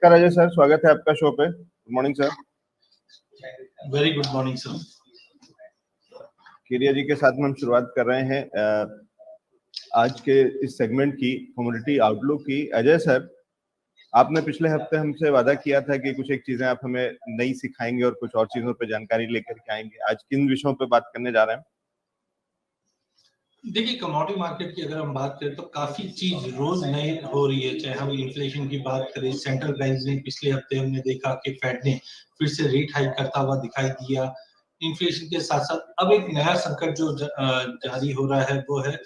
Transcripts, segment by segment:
नमस्कार अजय सर, स्वागत है आपका शो पे। Good morning sir. Very good morning sir. किरिया जी के साथ में हम शुरुआत कर रहे हैं आज के इस सेगमेंट की कमोडिटी आउटलुक की। अजय सर, आपने पिछले हफ्ते हमसे वादा किया था कि कुछ एक चीजें आप हमें नई सिखाएंगे और कुछ और चीजों पे जानकारी लेकर के आएंगे। आज किन विषयों पे बात करने जा रहे हैं? देखिए, कमोडिटी मार्केट की अगर हम बात करें तो काफी चीज रोज नई हो रही है। चाहे हम इन्फ्लेशन की बात करें, सेंट्रल बैंक ने पिछले हफ्ते हमने देखा कि फेड ने फिर से रेट हाइक करता हुआ दिखाई दिया। इन्फ्लेशन के साथ साथ अब एक नया संकट जो जारी हो रहा है वो है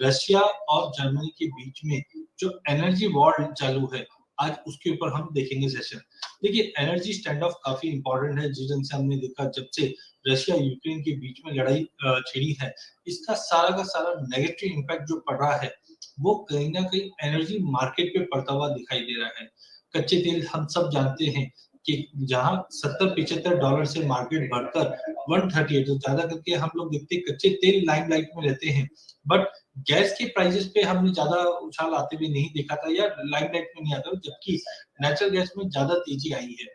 रशिया और जर्मनी के बीच में जो एनर्जी वॉर चालू है। आज उसके ऊपर हम देखेंगे सेशन। देखिए, एनर्जी स्टैंड ऑफ काफी इंपॉर्टेंट है। जिस ढंग से हमने देखा जब से रशिया यूक्रेन के बीच में लड़ाई छिड़ी है, इसका सारा का सारा नेगेटिव इम्पैक्ट जो पड़ रहा है वो कहीं ना कहीं एनर्जी मार्केट पे पड़ता हुआ दिखाई दे रहा है। कच्चे तेल हम सब जानते हैं कि जहां $70-75 से मार्केट बढ़कर 138, तो ज्यादा करके हम लोग देखते हैं कच्चे तेल लाइमलाइट में रहते हैं, बट गैस के प्राइसेस पे हमने ज्यादा उछाल आते हुए नहीं देखा था या लाइमलाइट में नहीं आता, जबकि नेचुरल गैस में ज्यादा तेजी आई है।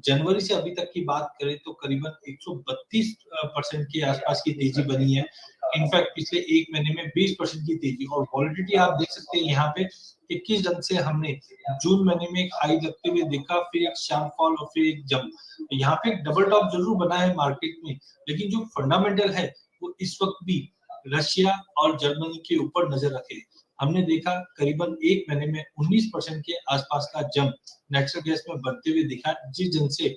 जनवरी से अभी तक की बात करें तो करीबन 132% के आसपास की तेजी बनी है। इनफैक्ट पिछले एक महीने में 20% की तेजी, और वॉलिडिटी आप देख सकते हैं यहाँ पे कि किस ढंग से हमने जून महीने में एक हाई लगते हुए देखा, फिर एक शार्प फॉल और फिर एक जंप। यहाँ पे एक डबल टॉप जरूर बना है मार्केट में, लेकिन जो फंडामेंटल है वो इस वक्त भी रशिया और जर्मनी के ऊपर नजर रखे। हमने देखा करीबन एक महीने में 19% के आसपास का जंप नेचुरल गैस में बनते हुए दिखा, जिस जन से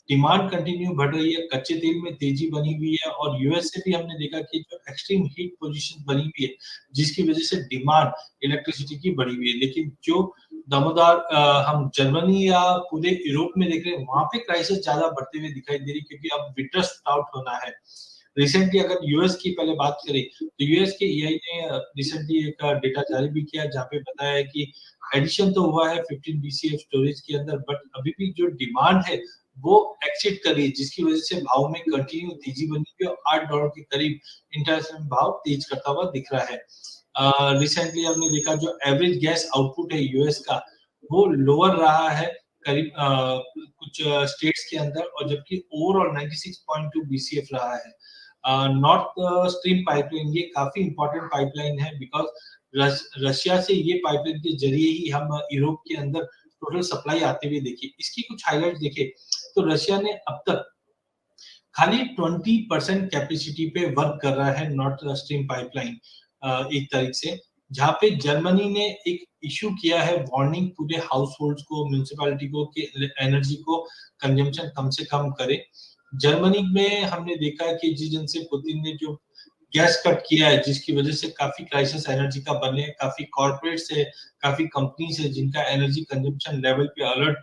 डिमांड कंटिन्यू बढ़ रही है। कच्चे तेल में तेजी बनी हुई है और यूएस से भी हमने देखा कि जो एक्सट्रीम हीट पोजीशन बनी हुई है जिसकी वजह से डिमांड इलेक्ट्रिसिटी की बढ़ी हुई है। लेकिन जो दामोदार हम जर्मनी या पूरे यूरोप में देख रहे हैं वहां पे क्राइसिस ज्यादा बढ़ते हुए दिखाई दे रही है, क्योंकि अब विंटर स्टार्ट होना है। रिसेंटली अगर यूएस की पहले बात करें तो यूएस के ईआई ने रिसेंटली एक डेटा जारी भी किया जहाँ पे बताया है कि एडिशन तो हुआ है 15 बीसीएफ स्टोरेज के अंदर, बट अभी भी जो डिमांड है वो एक्सिट कर रही है, जिसकी वजह से भाव में कंटिन्यू तेजी बनी हुई है और $8 के करीब इंटरनेशनल भाव तेज करता हुआ दिख रहा है। रिसेंटली हमने देखा जो एवरेज गैस आउटपुट है यूएस का वो लोअर रहा है करीब कुछ स्टेट्स के अंदर, और जबकि ओवरऑल 96.2 बीसीएफ रहा है। नॉर्थ स्ट्रीम पाइपलाइन ये काफी इंपॉर्टेंट पाइपलाइन है, बिकॉज रशिया से ये पाइपलाइन के जरिए ही हम यूरोप के अंदर टोटल सप्लाई आते हुए देखिए। इसकी कुछ हाइलाइट देखे तो रशिया ने अब तक खाली 20% कैपेसिटी पे वर्क कर रहा है नॉर्थ स्ट्रीम पाइपलाइन एक तारीख से, जहां पे जर्मनी ने एक इशू किया है वार्निंग पूरे हाउस होल्ड को, म्यूनिसिपैलिटी को कि एनर्जी को कंजम्पशन कम से कम करे। जर्मनी में हमने देखा है कि जिस दिन से पुतिन ने जो गैस कट किया है जिसकी वजह से काफी क्राइसिस एनर्जी का बने, काफी कॉर्पोरेट से, काफी कंपनी से जिनका एनर्जी कंजम्पशन लेवल पे अलर्ट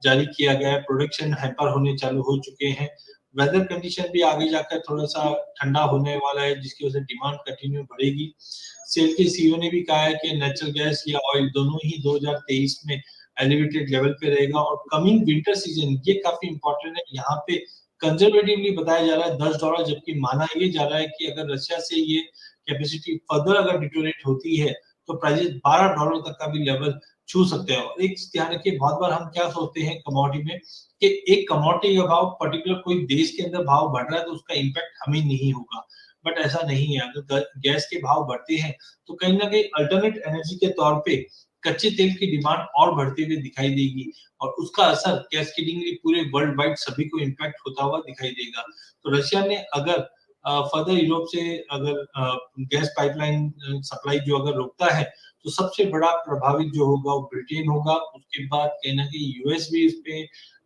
जारी किया गया है, प्रोडक्शन हैपर होने चालू हो चुके हैं। वेदर कंडीशन भी आगे जाकर थोड़ा सा ठंडा होने वाला है जिसकी वजह से डिमांड कंटिन्यू बढ़ेगी। सेल के सीईओ ने भी कहा है कि नेचुरल गैस या ऑयल दोनों ही 2023 में एलिवेटेड लेवल पे रहेगा, और कमिंग विंटर सीजन ये काफी इंपॉर्टेंट है। यहाँ पे कंजर्वेटिवली बताया जा रहा है $10, जबकि माना ये जा रहा है कि अगर रशिया से ये कैपेसिटी फर्दर अगर डिटोरेट होती है तो प्राइसेस $12 तक का भी लेवल छू सकते हैं। और एक ध्यान रखिए, बहुत बार हम क्या सोचते हैं कमोडिटी में कि एक कमोडिटी का भाव पर्टिकुलर कोई देश के अंदर भाव बढ़ रहा है तो उसका इम्पैक्ट हमें नहीं होगा, बट ऐसा नहीं है। अगर गैस के भाव बढ़ते हैं तो कहीं ना कहीं अल्टरनेट एनर्जी के तौर पे कच्चे तेल की डिमांड और बढ़ते हुए दिखाई देगी, और उसका असर कैस्केडिंगली पूरे वर्ल्ड वाइड सभी को इम्पैक्ट होता हुआ दिखाई देगा। तो रशिया ने अगर फर्दर यूरोप से अगर गैस पाइपलाइन सप्लाई जो अगर रोकता है तो सबसे बड़ा प्रभावित जो होगा वो ब्रिटेन होगा। उसके बाद कहीं ना कहीं यूएस भी इस पे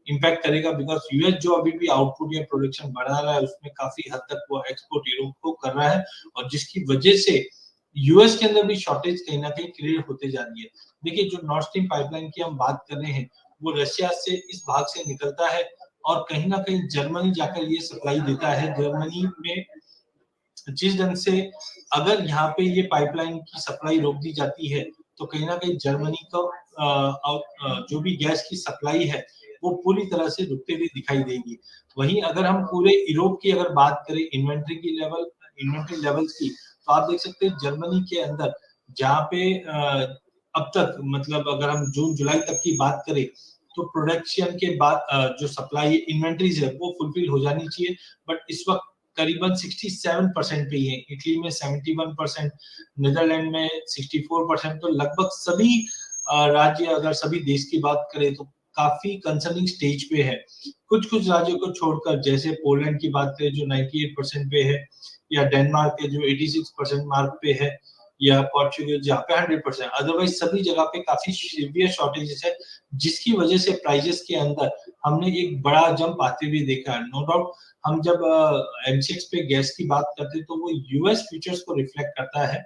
इम्पैक्ट करेगा, बिकॉज यूएस जो अभी भी आउटपुट या प्रोडक्शन बढ़ा रहा है उसमें काफी हद तक वो एक्सपोर्ट यूरोप को कर रहा है, और जिसकी वजह से यूएस के अंदर भी शॉर्टेज कहीं ना कहीं क्रिएट होते जा रही है। देखिए, जो नॉर्थ स्ट्रीम पाइपलाइन की हम बात कर रहे हैं वो रशिया से इस भाग से निकलता है और कहीं ना कहीं जर्मनी जाकर ये सप्लाई देता है। जर्मनी में जिस ढंग से अगर यहाँ पे ये पाइपलाइन की सप्लाई रोक दी जाती है तो कहीं ना कहीं जर्मनी का जो भी गैस की सप्लाई है वो पूरी तरह से रुकते हुए दिखाई देगी। वहीं अगर हम पूरे यूरोप की अगर बात करें इन्वेंट्री लेवल्स की, तो आप देख सकते हैं जर्मनी के अंदर जहाँ पे अब तक मतलब अगर हम जून जुलाई तक की बात करें तो प्रोडक्शन के बाद जो सप्लाई इन्वेंटरीज है वो फुलफिल हो जानी चाहिए, बट इस वक्त करीबन 67% पे ही है। इटली में 71%, नीदरलैंड में 64%, तो लगभग सभी राज्य, अगर सभी देश की बात करें तो काफी कंसर्निंग स्टेज पे है। कुछ कुछ राज्यों को छोड़कर, जैसे पोलैंड की बात करें जो 98% पे है, या डेनमार्क के जो 86% मार्क पे है, या पोर्चुगल जहाँ पे 100%, अदरवाइज सभी जगह पे काफी सीवियर शॉर्टेजेस है, जिसकी वजह से प्राइजेस के अंदर हमने एक बड़ा जंप आते हुए देखा है। नो डाउट हम जब एमसीएक्स पे गैस की बात करते हैं तो वो यूएस फ्यूचर्स को रिफ्लेक्ट करता है,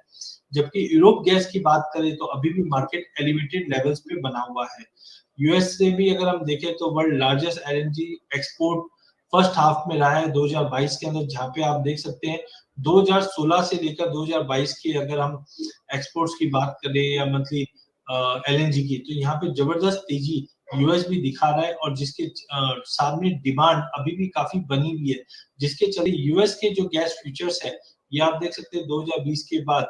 जबकि यूरोप गैस की बात करें तो अभी भी मार्केट एलिवेटेड लेवल्स पे बना हुआ है। यूएस से भी अगर हम देखें तो world largest LNG export first half में रहा है 2022 के अंदर, जहां पे आप देख सकते हैं 2016 से लेकर 2022 की अगर हम एक्सपोर्ट्स की बात करें या मंथली एलएनजी की, तो यहाँ पे जबरदस्त तेजी यूएस भी दिखा रहा है, और जिसके सामने डिमांड अभी भी काफी बनी हुई है, जिसके चलते यूएस के जो गैस फ्यूचर्स है ये आप देख सकते हैं 2020 के बाद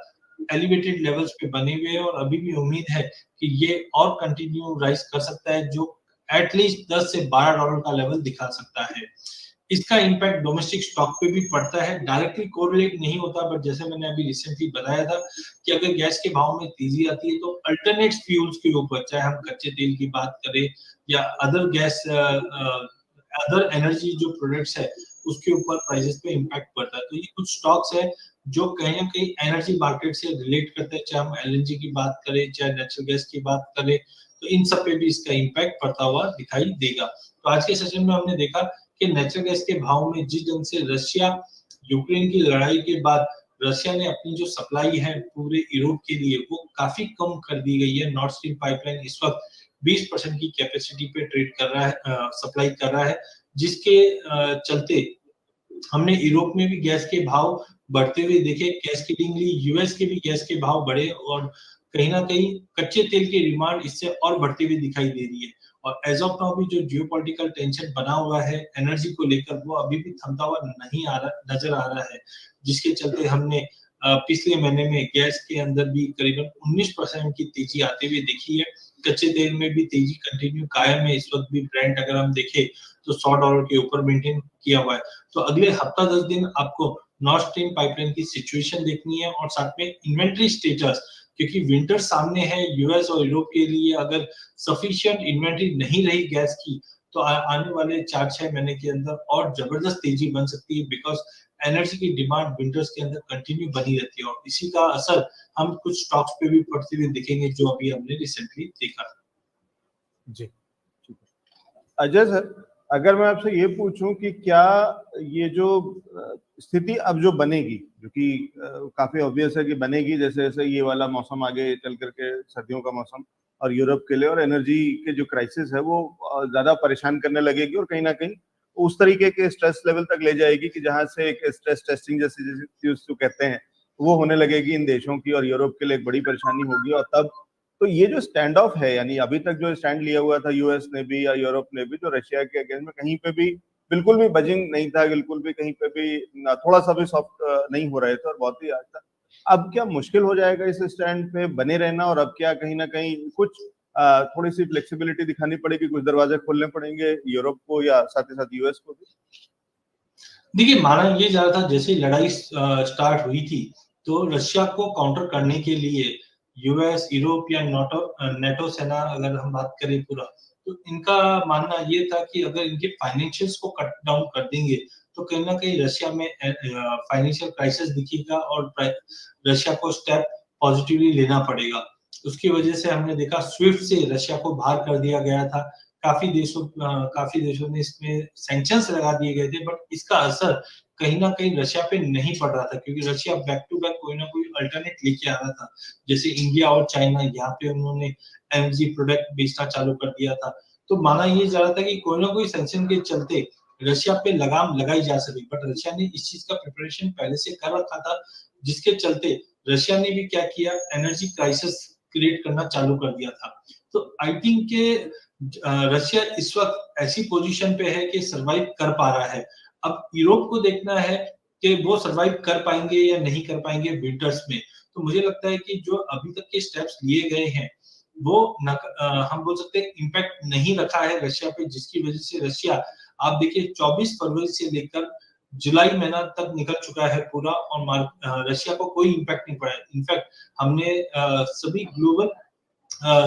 एलिवेटेड लेवल्स पे बने हुए हैं, और अभी भी उम्मीद है कि ये और कंटिन्यू राइज कर सकता है, जो एटलीस्ट 10 से 12 डॉलर का लेवल दिखा सकता है। इसका इम्पैक्ट डोमेस्टिक स्टॉक पे भी पड़ता है, डायरेक्टली कोरिलेट नहीं होता, बट जैसे मैंने अभी रिसेंटली बताया था कि अगर गैस के भाव में तेजी आती है तो अल्टरनेट फ्यूल्स के ऊपर, चाहे हम कच्चे तेल की बात करें या अदर गैस, अदर एनर्जी जो प्रोडक्ट्स है उसके ऊपर प्राइसेस पे इम्पैक्ट पड़ता है। तो ये कुछ स्टॉक्स है जो कहीं ना कहीं एनर्जी मार्केट से रिलेट करते हैं, चाहे हम एलएनजी की बात करें चाहे नेचुरल गैस की बात करें, तो इन सब पे भी इसका इम्पैक्ट पड़ता हुआ दिखाई देगा। तो आज के सेशन में हमने देखा कि नेचुरल गैस के भाव में जिस ढंग से रशिया यूक्रेन की लड़ाई के बाद रशिया ने अपनी जो सप्लाई है पूरे यूरोप के लिए वो काफी कम कर दी गई है। नॉर्थ स्ट्रीम पाइपलाइन इस वक्त 20% की कैपेसिटी पे ट्रेड कर रहा है, सप्लाई कर रहा है, जिसके चलते हमने यूरोप में भी गैस के भाव बढ़ते हुए देखे। कैस्केडिंगली यूएस के भी गैस के भाव बढ़े, और कहीं ना कहीं कच्चे तेल की डिमांड इससे और बढ़ती हुई दिखाई दे रही है। और एज ऑफ नाउ भी जो जियोपॉलिटिकल टेंशन बना हुआ है एनर्जी को लेकर वो अभी भी थमता हुआ नहीं आ रहा, नजर आ रहा है, जिसके चलते हमने पिछले महीने में गैस के अंदर भी करीबन 19% की तेजी आते हुए देखी है। कच्चे तेल में भी तेजी कंटिन्यू कायम है, इस वक्त भी ब्रेंट अगर हम देखें तो $100 के ऊपर मेंटेन किया हुआ है। तो अगले हफ्ता 10 दिन आपको नॉर्थ स्ट्रीम पाइपलाइन की सिचुएशन देखनी है, और साथ में इन्वेंट्री स्टेटस, क्योंकि विंटर सामने है यूएस और यूरोप के लिए। अगर सफिशिएंट इन्वेंट्री नहीं रही गैस की तो आने वाले 4-6 महीने के अंदर और जबरदस्त तेजी बन सकती है, बिकॉज एनर्जी की डिमांड विंटर्स के अंदर कंटिन्यू बनी रहती है, और इसी का असर हम कुछ स्टॉक्स पे भी पड़ते हुए दिखेंगे जो अभी हमने रिसेंटली देखा। जी, अजय सर, अगर मैं आपसे ये पूछूं कि क्या ये जो स्थिति अब जो बनेगी, जो कि काफी ऑब्वियस है कि बनेगी, जैसे जैसे ये वाला मौसम आगे चल करके सर्दियों का मौसम और यूरोप के लिए और एनर्जी के जो क्राइसिस है वो ज्यादा परेशान करने लगेगी और कहीं ना कहीं उस तरीके के स्ट्रेस लेवल तक ले जाएगी कि जहां से एक स्ट्रेस टेस्टिंग जैसी जो कहते हैं वो होने लगेगी इन देशों की, और यूरोप के लिए एक बड़ी परेशानी होगी। और तब तो ये जो स्टैंड ऑफ है, यानी अभी तक जो स्टैंड लिया हुआ था यूएस ने भी या यूरोप ने भी, जो रशिया के अगेंस्ट में कहीं पे भी बिल्कुल भी बजिंग नहीं था, बिल्कुल भी कहीं पे भी थोड़ा सा भी सॉफ्ट नहीं हो रहे थे और बहुत ही आज तक। अब क्या मुश्किल हो जाएगा इस स्टैंड पे बने रहना, और अब क्या कहीं ना कहीं कुछ थोड़ी सी फ्लेक्सिबिलिटी दिखानी पड़ेगी, कुछ दरवाजे खोलने पड़ेंगे यूरोप को या साथ ही साथ यूएस को भी? देखिए, माना ये जा रहा था जैसे लड़ाई स्टार्ट हुई थी तो रशिया को काउंटर करने के लिए यूएस, यूरोप या नेटो सेना अगर हम बात करें पूरा, तो इनका मानना ये था कि अगर इनके फाइनेंशियल्स को कट डाउन कर देंगे तो कहीं ना कहीं रशिया में फाइनेंशियल क्राइसिस दिखेगा और रशिया को स्टेप पॉजिटिवली लेना पड़ेगा। उसकी वजह से हमने देखा स्विफ्ट से रशिया को बाहर कर दिया गया था। काफी देशों ने इसमें सैंक्शंस लगा दिए गए थे, बट इसका असर कहीं ना कहीं रशिया पे नहीं पड़ रहा था, क्योंकि रशिया बैक टू बैक कोई ना कोई अल्टरनेट लेके आ रहा था। जैसे इंडिया और चाइना, यहाँ पे उन्होंने एनर्जी प्रोडक्ट बेचना चालू कर दिया था। तो माना ये जा रहा था कि कोई ना कोई सैंक्शन के चलते रशिया पे लगाम लगाई जा सके, बट रशिया ने इस चीज का प्रिपरेशन पहले से कर रखा था, जिसके चलते रशिया ने भी क्या किया, एनर्जी क्राइसिस क्रिएट करना चालू कर दिया था। तो आई थिंक के रशिया इस वक्त ऐसी पोजीशन पे है कि सरवाइव कर पा रहा है। अब यूरोप को देखना है कि वो सरवाइव कर पाएंगे या नहीं कर पाएंगे विंटर्स में। तो मुझे लगता है कि जो अभी तक के स्टेप्स लिए गए हैं हम बोल सकते हैं इम्पैक्ट नहीं रखा है रशिया पे, जिसकी वजह से रशिया आप देखिए 24 फरवरी से लेकर जुलाई महीना तक निकल चुका है पूरा, और रशिया को कोई इम्पैक्ट नहीं पड़ा है। इनफैक्ट हमने सभी ग्लोबल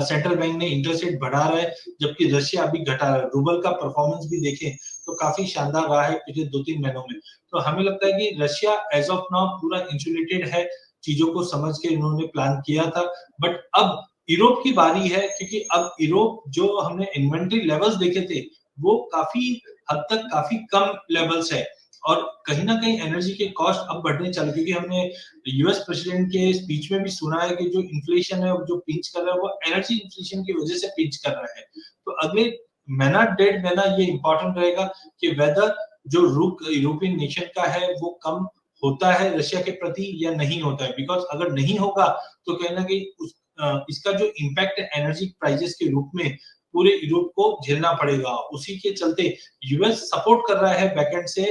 सेंट्रल बैंक ने इंटरेस्ट रेट बढ़ा रहा है, जबकि रशिया अभी घटा रहा है। रूबल का परफॉर्मेंस भी देखें तो काफी शानदार रहा है पिछले 2-3 महीनों में। तो हमें लगता है कि रशिया एज ऑफ नाउ पूरा इंसुलेटेड है, चीजों को समझ के इन्होंने प्लान किया था। बट अब यूरोप की बारी है, क्योंकि अब यूरोप जो हमने इन्वेंटरी लेवल्स देखे थे वो काफी हद तक काफी कम लेवल्स है, और कहीं ना कहीं एनर्जी के कॉस्ट अब बढ़ने चले, क्योंकि हमने यूएस प्रेसिडेंट के स्पीच में भी सुना है कि जो इन्फ्लेशन है जो पिंच कर रहा है वो एनर्जी इन्फ्लेशन की वजह से पिंच कर रहा है। तो अगले महीना 1.5 महीना ये इंपॉर्टेंट रहेगा कि वेदर जो रुख यूरोपियन नेशन का है वो कम होता है रशिया के प्रति या नहीं होता है। बिकॉज अगर नहीं होगा तो कहीं ना कहीं इसका जो इम्पैक्ट है एनर्जी प्राइसेस के रूप में पूरे यूरोप को झेलना पड़ेगा। उसी के चलते यूएस सपोर्ट कर रहा है बैकएंड से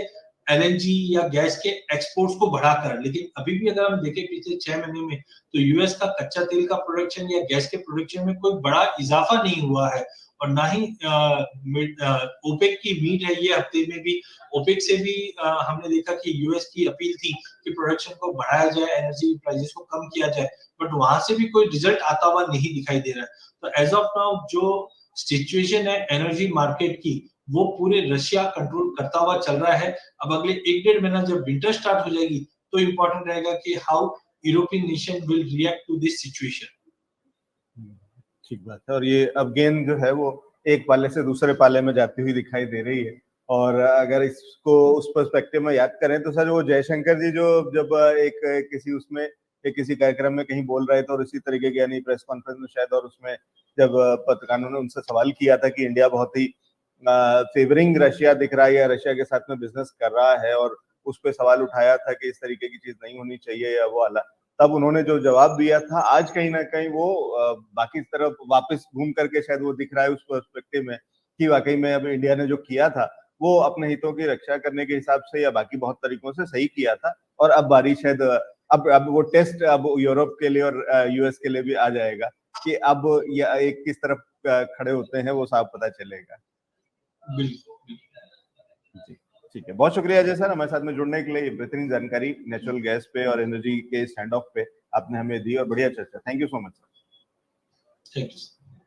एलएनजी या गैस के एक्सपोर्ट्स को बढ़ाकर। लेकिन अभी भी अगर हम देखें पिछले 6 महीने में तो यूएस का कच्चा तेल का प्रोडक्शन या गैस के प्रोडक्शन में कोई बड़ा इजाफा नहीं हुआ है, और ना ही ओपेक की मीट है ये हफ्ते में भी। ओपेक से भी हमने देखा कि यूएस की अपील थी कि प्रोडक्शन को बढ़ाया जाए, एनर्जी प्राइसेस को कम किया जाए, बट वहां से भी कोई रिजल्ट आता हुआ नहीं दिखाई दे रहा है। तो एज ऑफ नाउ जो सिचुएशन है एनर्जी मार्केट की वो पूरे रशिया कंट्रोल करता हुआ चल रहा है। अब अगले 1-1.5 महीना जब विंटर स्टार्ट हो जाएगी तो इम्पोर्टेंट रहेगा कि how European nation will react to this situation. ठीक बात है। और ये अब गेंद जो है वो एक पाले से दूसरे पाले में जाती हुई दिखाई दे रही है। और अगर इसको उस पर्सपेक्टिव में याद करें तो सर वो जयशंकर जी जो जब किसी कार्यक्रम में कहीं बोल रहे थे, और इसी तरीके के यानी प्रेस कॉन्फ्रेंस में शायद, और उसमें जब पत्रकारों ने उनसे सवाल किया था कि इंडिया बहुत ही फेवरिंग रशिया दिख रहा है या रशिया के साथ में बिजनेस कर रहा है, और उस पर सवाल उठाया था कि इस तरीके की चीज नहीं होनी चाहिए या वो वाला, तब उन्होंने जो जवाब दिया था आज कहीं ना कहीं वो बाकी तरफ वापस घूम करके शायद वो दिख रहा है उस पर्सपेक्टिव में कि वाकई में अब इंडिया ने जो किया था वो अपने हितों की रक्षा करने के हिसाब से या बाकी बहुत तरीकों से सही किया था। और अब बारी शायद अब वो टेस्ट अब यूरोप के लिए और यूएस के लिए भी आ जाएगा कि अब या एक किस तरफ खड़े होते हैं वो साफ पता चलेगा। बिल्कुल जी ठीक है, बहुत शुक्रिया अजय सर हमारे साथ में जुड़ने के लिए। बेहतरीन जानकारी नेचुरल गैस पे और एनर्जी के स्टैंड ऑफ पे आपने हमें दी और बढ़िया चर्चा। Thank you so much sir. Thank you.